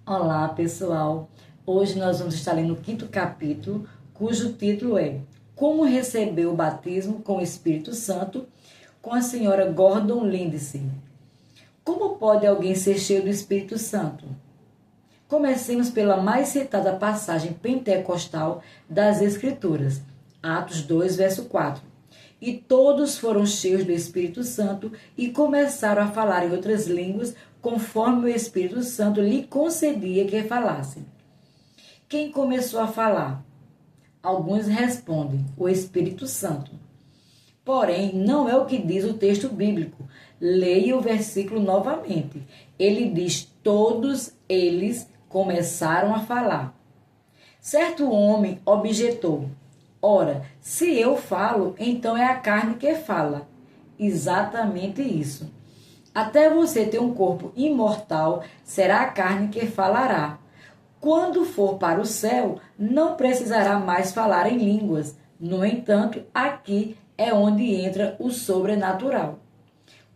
Olá, pessoal! Hoje nós vamos estar lendo o 5º capítulo, cujo título é Como Receber o Batismo com o Espírito Santo, com a senhora Gordon Lindsay. Como pode alguém ser cheio do Espírito Santo? Comecemos pela mais citada passagem pentecostal das Escrituras, Atos 2, verso 4. E todos foram cheios do Espírito Santo e começaram a falar em outras línguas, conforme o Espírito Santo lhe concedia que falassem. Quem começou a falar? Alguns respondem, o Espírito Santo. Porém, não é o que diz o texto bíblico. Leia o versículo novamente. Ele diz, todos eles começaram a falar. Certo homem objetou, ora, se eu falo, então é a carne que fala. Exatamente isso. Até você ter um corpo imortal, será a carne que falará. Quando for para o céu, não precisará mais falar em línguas. No entanto, aqui é onde entra o sobrenatural.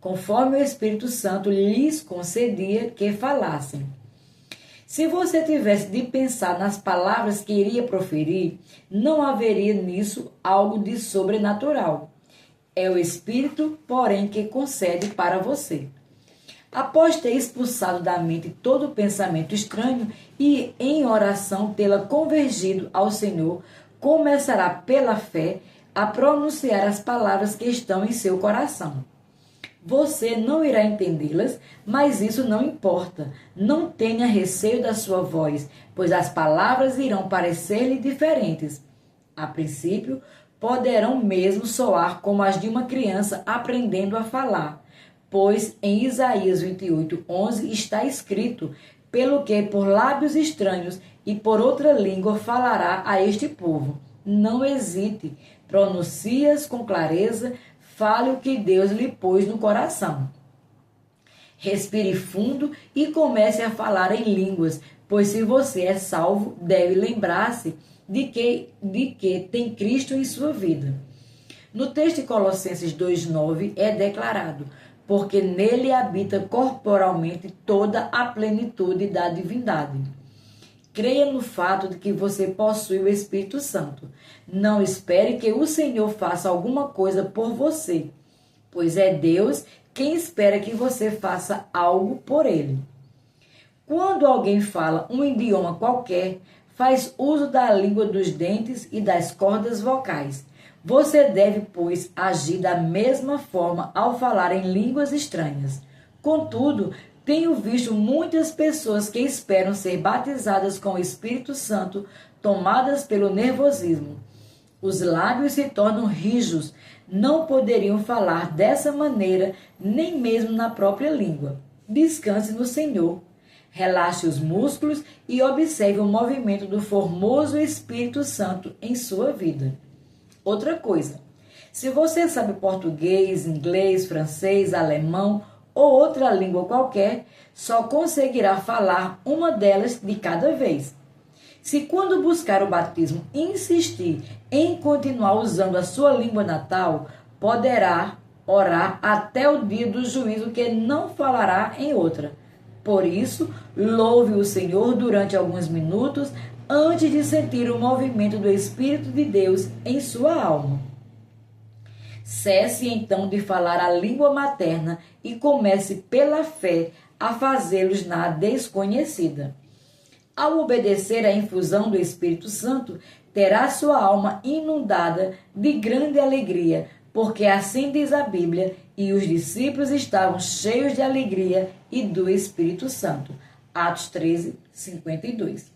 Conforme o Espírito Santo lhes concedia que falassem. Se você tivesse de pensar nas palavras que iria proferir, não haveria nisso algo de sobrenatural. É o Espírito, porém, que concede para você. Após ter expulsado da mente todo pensamento estranho e em oração tê-la convergido ao Senhor, começará pela fé a pronunciar as palavras que estão em seu coração. Você não irá entendê-las, mas isso não importa. Não tenha receio da sua voz, pois as palavras irão parecer-lhe diferentes. A princípio, poderão mesmo soar como as de uma criança aprendendo a falar, pois em Isaías 28:11 está escrito, pelo que por lábios estranhos e por outra língua falará a este povo. Não hesite, pronuncie-as com clareza, fale o que Deus lhe pôs no coração. Respire fundo e comece a falar em línguas, pois se você é salvo, deve lembrar-se de que tem Cristo em sua vida. No texto de Colossenses 2:9 é declarado, porque nele habita corporalmente toda a plenitude da divindade. Creia no fato de que você possui o Espírito Santo. Não espere que o Senhor faça alguma coisa por você, pois é Deus quem espera que você faça algo por ele. Quando alguém fala um idioma qualquer, faz uso da língua dos dentes e das cordas vocais. Você deve, pois, agir da mesma forma ao falar em línguas estranhas. Contudo, tenho visto muitas pessoas que esperam ser batizadas com o Espírito Santo, tomadas pelo nervosismo. Os lábios se tornam rijos, não poderiam falar dessa maneira, nem mesmo na própria língua. Descanse no Senhor. Relaxe os músculos e observe o movimento do formoso Espírito Santo em sua vida. Outra coisa, se você sabe português, inglês, francês, alemão ou outra língua qualquer, só conseguirá falar uma delas de cada vez. Se quando buscar o batismo insistir em continuar usando a sua língua natal, poderá orar até o dia do juízo que não falará em outra. Por isso, louve o Senhor durante alguns minutos antes de sentir o movimento do Espírito de Deus em sua alma. Cesse então de falar a língua materna e comece pela fé a fazê-los na desconhecida. Ao obedecer à infusão do Espírito Santo, terá sua alma inundada de grande alegria, porque assim diz a Bíblia, e os discípulos estavam cheios de alegria e do Espírito Santo. Atos 13:52.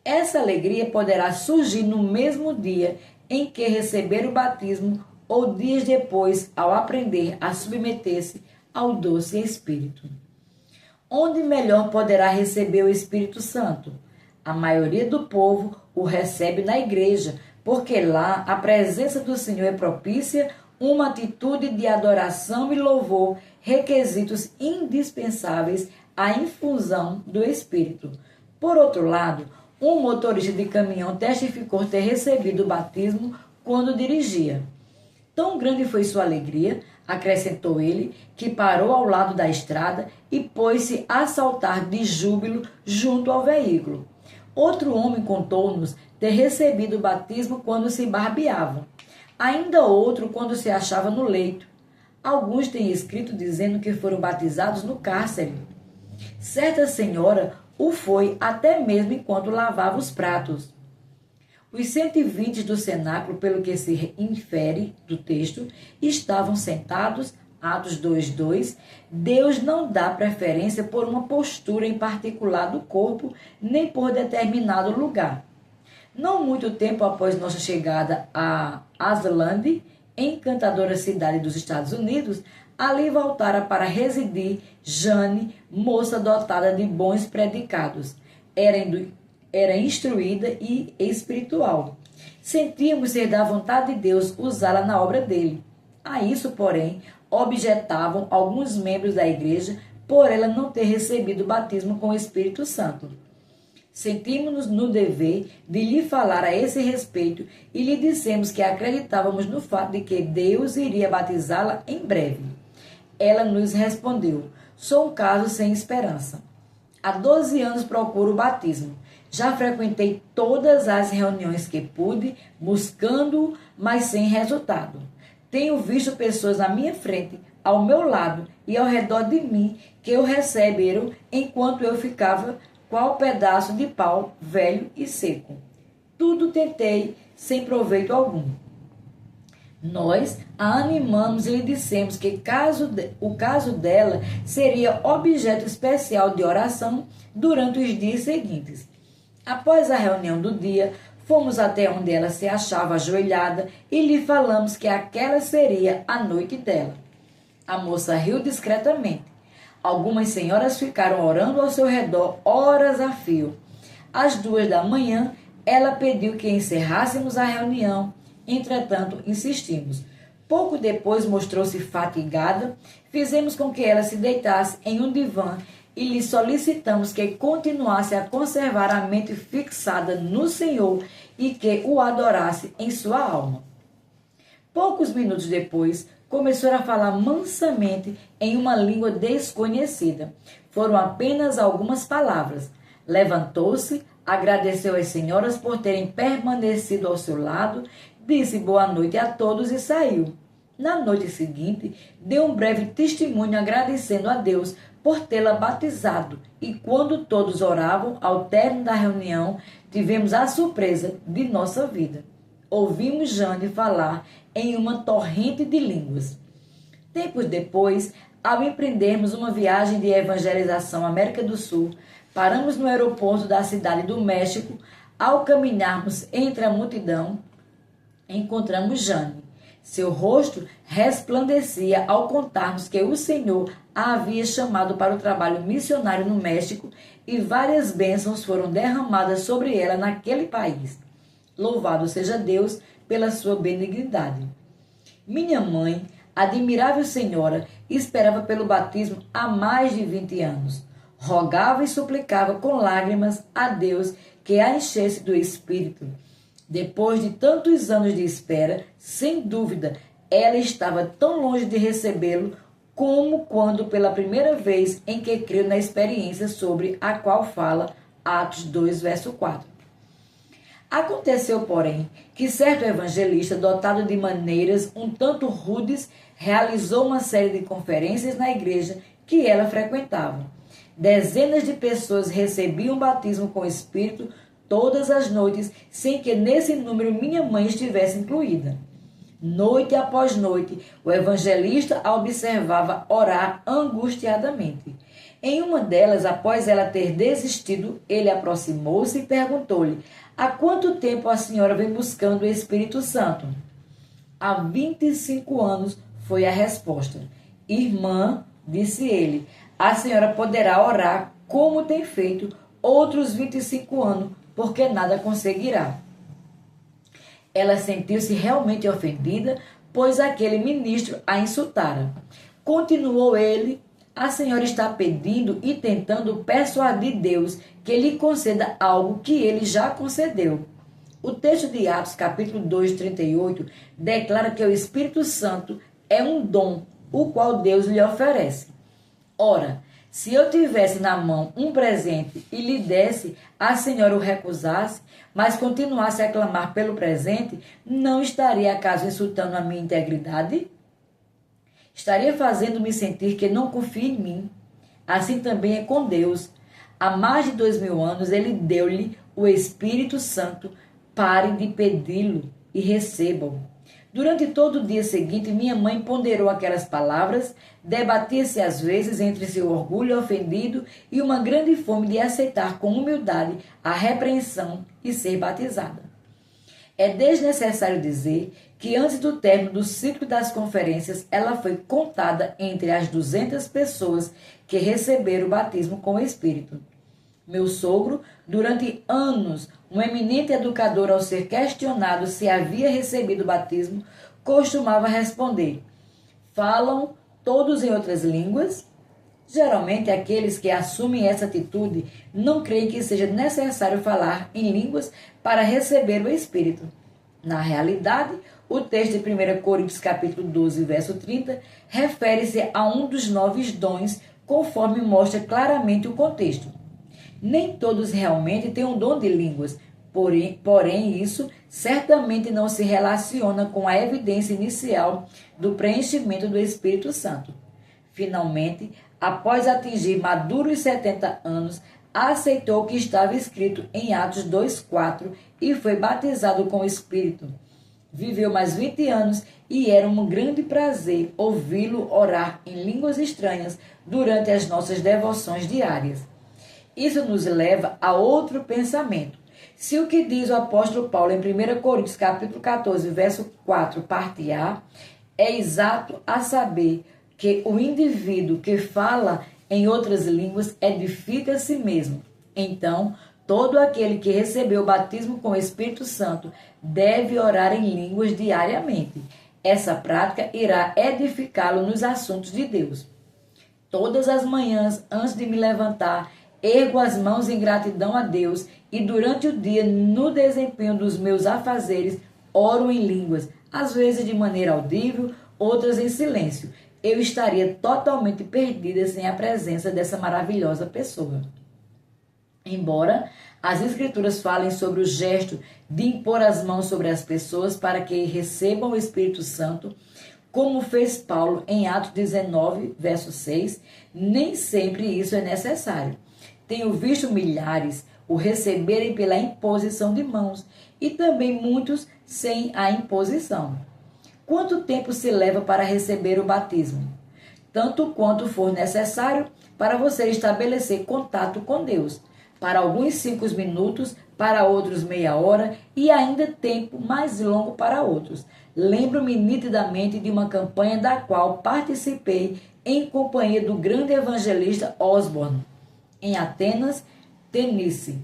Essa alegria poderá surgir no mesmo dia em que receber o batismo ou dias depois ao aprender a submeter-se ao doce Espírito. Onde melhor poderá receber o Espírito Santo? A maioria do povo o recebe na igreja, porque lá a presença do Senhor é propícia, uma atitude de adoração e louvor, requisitos indispensáveis à infusão do Espírito. Por outro lado, um motorista de caminhão testificou ter recebido o batismo quando dirigia. Tão grande foi sua alegria, acrescentou ele, que parou ao lado da estrada e pôs-se a saltar de júbilo junto ao veículo. Outro homem contou-nos ter recebido o batismo quando se barbeava. Ainda outro quando se achava no leito. Alguns têm escrito dizendo que foram batizados no cárcere. Certa senhora o foi até mesmo enquanto lavava os pratos. Os 120 do cenáculo, pelo que se infere do texto, estavam sentados, Atos 2:2. Deus não dá preferência por uma postura em particular do corpo, nem por determinado lugar. Não muito tempo após nossa chegada a Ashland, encantadora cidade dos Estados Unidos, ali voltara para residir Jane, moça dotada de bons predicados. Era instruída e espiritual. Sentíamos ser da vontade de Deus usá-la na obra dele. A isso, porém, objetavam alguns membros da igreja por ela não ter recebido o batismo com o Espírito Santo. Sentimos-nos no dever de lhe falar a esse respeito e lhe dissemos que acreditávamos no fato de que Deus iria batizá-la em breve. Ela nos respondeu: sou um caso sem esperança. Há 12 anos procuro o batismo. Já frequentei todas as reuniões que pude, buscando-o, mas sem resultado. Tenho visto pessoas à minha frente, ao meu lado e ao redor de mim que o receberam enquanto eu ficava qual pedaço de pau velho e seco. Tudo tentei, sem proveito algum. Nós a animamos e lhe dissemos que o caso dela seria objeto especial de oração durante os dias seguintes. Após a reunião do dia, fomos até onde ela se achava ajoelhada e lhe falamos que aquela seria a noite dela. A moça riu discretamente. Algumas senhoras ficaram orando ao seu redor horas a fio. Às 2 da manhã, ela pediu que encerrássemos a reunião. Entretanto, insistimos. Pouco depois mostrou-se fatigada. Fizemos com que ela se deitasse em um divã e lhe solicitamos que continuasse a conservar a mente fixada no Senhor e que o adorasse em sua alma. Poucos minutos depois, começou a falar mansamente em uma língua desconhecida. Foram apenas algumas palavras. Levantou-se, agradeceu às senhoras por terem permanecido ao seu lado, disse boa noite a todos e saiu. Na noite seguinte, deu um breve testemunho agradecendo a Deus por tê-la batizado, e quando todos oravam, ao término da reunião, tivemos a surpresa de nossa vida. Ouvimos Jane falar em uma torrente de línguas. Tempos depois, ao empreendermos uma viagem de evangelização à América do Sul, paramos no aeroporto da cidade do México. Ao caminharmos entre a multidão, encontramos Jane. Seu rosto resplandecia ao contar-nos que o Senhor a havia chamado para o trabalho missionário no México e várias bênçãos foram derramadas sobre ela naquele país. Louvado seja Deus pela sua benignidade. Minha mãe, admirável senhora, esperava pelo batismo há mais de 20 anos. Rogava e suplicava com lágrimas a Deus que a enchesse do Espírito. Depois de tantos anos de espera, sem dúvida, ela estava tão longe de recebê-lo como quando pela primeira vez em que creu na experiência sobre a qual fala Atos 2, verso 4. Aconteceu, porém, que certo evangelista, dotado de maneiras um tanto rudes, realizou uma série de conferências na igreja que ela frequentava. Dezenas de pessoas recebiam o batismo com o Espírito todas as noites, sem que nesse número minha mãe estivesse incluída. Noite após noite, o evangelista a observava orar angustiadamente. Em uma delas, após ela ter desistido, ele aproximou-se e perguntou-lhe: há quanto tempo a senhora vem buscando o Espírito Santo? Há 25 anos, foi a resposta. Irmã, disse ele, a senhora poderá orar como tem feito outros 25 anos, porque nada conseguirá. Ela sentiu-se realmente ofendida, pois aquele ministro a insultara. Continuou ele: a senhora está pedindo e tentando persuadir Deus que lhe conceda algo que ele já concedeu. O texto de Atos, capítulo 2, 38, declara que o Espírito Santo é um dom o qual Deus lhe oferece. Ora, se eu tivesse na mão um presente e lhe desse, a senhora o recusasse, mas continuasse a clamar pelo presente, não estaria acaso insultando a minha integridade? Estaria fazendo-me sentir que não confia em mim. Assim também é com Deus. Há mais de 2000 anos ele deu-lhe o Espírito Santo. Pare de pedi-lo e recebam. Durante todo o dia seguinte, minha mãe ponderou aquelas palavras, debatia-se às vezes entre seu orgulho ofendido e uma grande fome de aceitar com humildade a repreensão e ser batizada. É desnecessário dizer que antes do término do ciclo das conferências, ela foi contada entre as 200 pessoas que receberam o batismo com o Espírito. Meu sogro, durante anos, um eminente educador, ao ser questionado se havia recebido o batismo, costumava responder: falam todos em outras línguas? Geralmente, aqueles que assumem essa atitude não creem que seja necessário falar em línguas para receber o Espírito. Na realidade, o texto de 1 Coríntios capítulo 12, verso 30, refere-se a um dos 9 dons, conforme mostra claramente o contexto. Nem todos realmente têm um dom de línguas, porém isso certamente não se relaciona com a evidência inicial do preenchimento do Espírito Santo. Finalmente, após atingir maduros 70 anos, aceitou o que estava escrito em Atos 2,4 e foi batizado com o Espírito. Viveu mais 20 anos e era um grande prazer ouvi-lo orar em línguas estranhas durante as nossas devoções diárias. Isso nos leva a outro pensamento. Se o que diz o apóstolo Paulo em 1 Coríntios capítulo 14, verso 4, parte A, é exato a saber que o indivíduo que fala em outras línguas edifica a si mesmo. Então, todo aquele que recebeu o batismo com o Espírito Santo deve orar em línguas diariamente. Essa prática irá edificá-lo nos assuntos de Deus. Todas as manhãs, antes de me levantar, ergo as mãos em gratidão a Deus e durante o dia, no desempenho dos meus afazeres, oro em línguas, às vezes de maneira audível, outras em silêncio. Eu estaria totalmente perdida sem a presença dessa maravilhosa pessoa. Embora as Escrituras falem sobre o gesto de impor as mãos sobre as pessoas para que recebam o Espírito Santo, como fez Paulo em Atos 19, verso 6, nem sempre isso é necessário. Tenho visto milhares o receberem pela imposição de mãos e também muitos sem a imposição. Quanto tempo se leva para receber o batismo? Tanto quanto for necessário para você estabelecer contato com Deus. Para alguns 5 minutos, para outros meia hora e ainda tempo mais longo para outros. Lembro-me nitidamente de uma campanha da qual participei em companhia do grande evangelista Osborne, em Atenas, Tenice.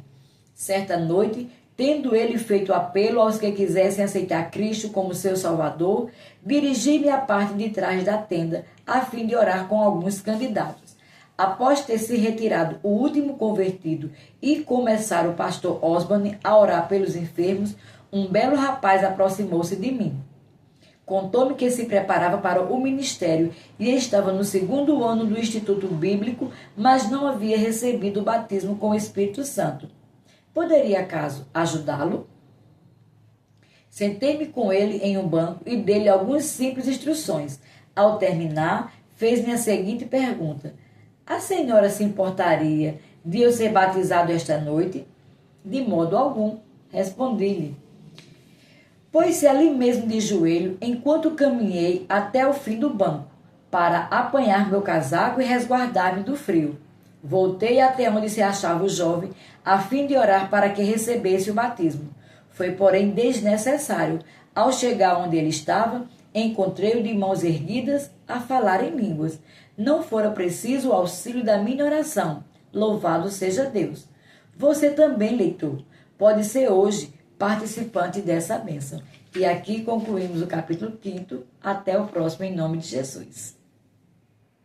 Certa noite, tendo ele feito apelo aos que quisessem aceitar Cristo como seu Salvador, dirigi-me à parte de trás da tenda, a fim de orar com alguns candidatos. Após ter se retirado o último convertido e começar o pastor Osborne a orar pelos enfermos, um belo rapaz aproximou-se de mim. Contou-me que se preparava para o ministério e estava no 2º ano do Instituto Bíblico, mas não havia recebido o batismo com o Espírito Santo. Poderia, acaso, ajudá-lo? Sentei-me com ele em um banco e dei-lhe algumas simples instruções. Ao terminar, fez-me a seguinte pergunta: a senhora se importaria de eu ser batizado esta noite? De modo algum, respondi-lhe. Pôs-se ali mesmo de joelho enquanto caminhei até o fim do banco, para apanhar meu casaco e resguardar-me do frio. Voltei até onde se achava o jovem, a fim de orar para que recebesse o batismo. Foi, porém, desnecessário. Ao chegar onde ele estava, encontrei-o de mãos erguidas a falar em línguas. Não fora preciso o auxílio da minha oração. Louvado seja Deus. Você também, leitor, pode ser hoje participante dessa bênção. E aqui concluímos o capítulo 5. Até o próximo, em nome de Jesus.